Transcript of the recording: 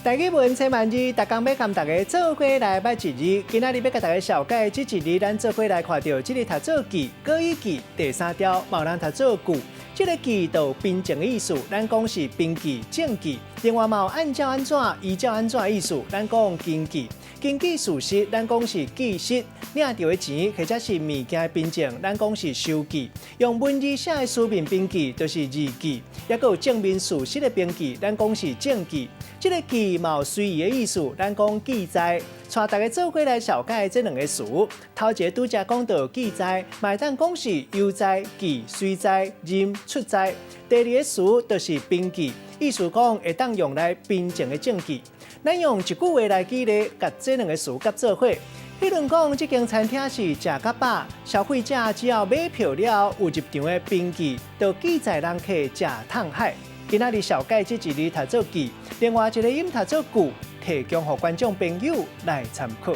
大家文千万字，逐工要跟大家做伙来捌一字。今仔日要甲大家小解这一字，咱做伙来看到这个读做记、过语记第3条，有人读做句。这个记就平静的意思，咱讲是平记、正记。另外嘛有按照安怎、依照安怎的意思，咱讲经记。经济事实，咱讲是记实；领到的钱或者是物件的凭证，咱讲是收记。用文字写的书面凭记就是字记，也有证明事实的凭记，咱讲是证记。这个记嘛有随意的意思，咱讲记载。带大家做伙来小解这两个词。头一个拄则讲到记载，嘛当讲是悠哉、记、随哉、任、出哉。第二个词就是凭记，意思讲会当用来凭证的证据。咱用一句话来举例，甲这两个词夹做伙。迄阵讲，这间餐厅是食甲饱，消费者只要买票了，有入场的凭记，就记载人客食烫海。今仔日小解这一字读做记，另外一个音读做句，提供给观众朋友来参考。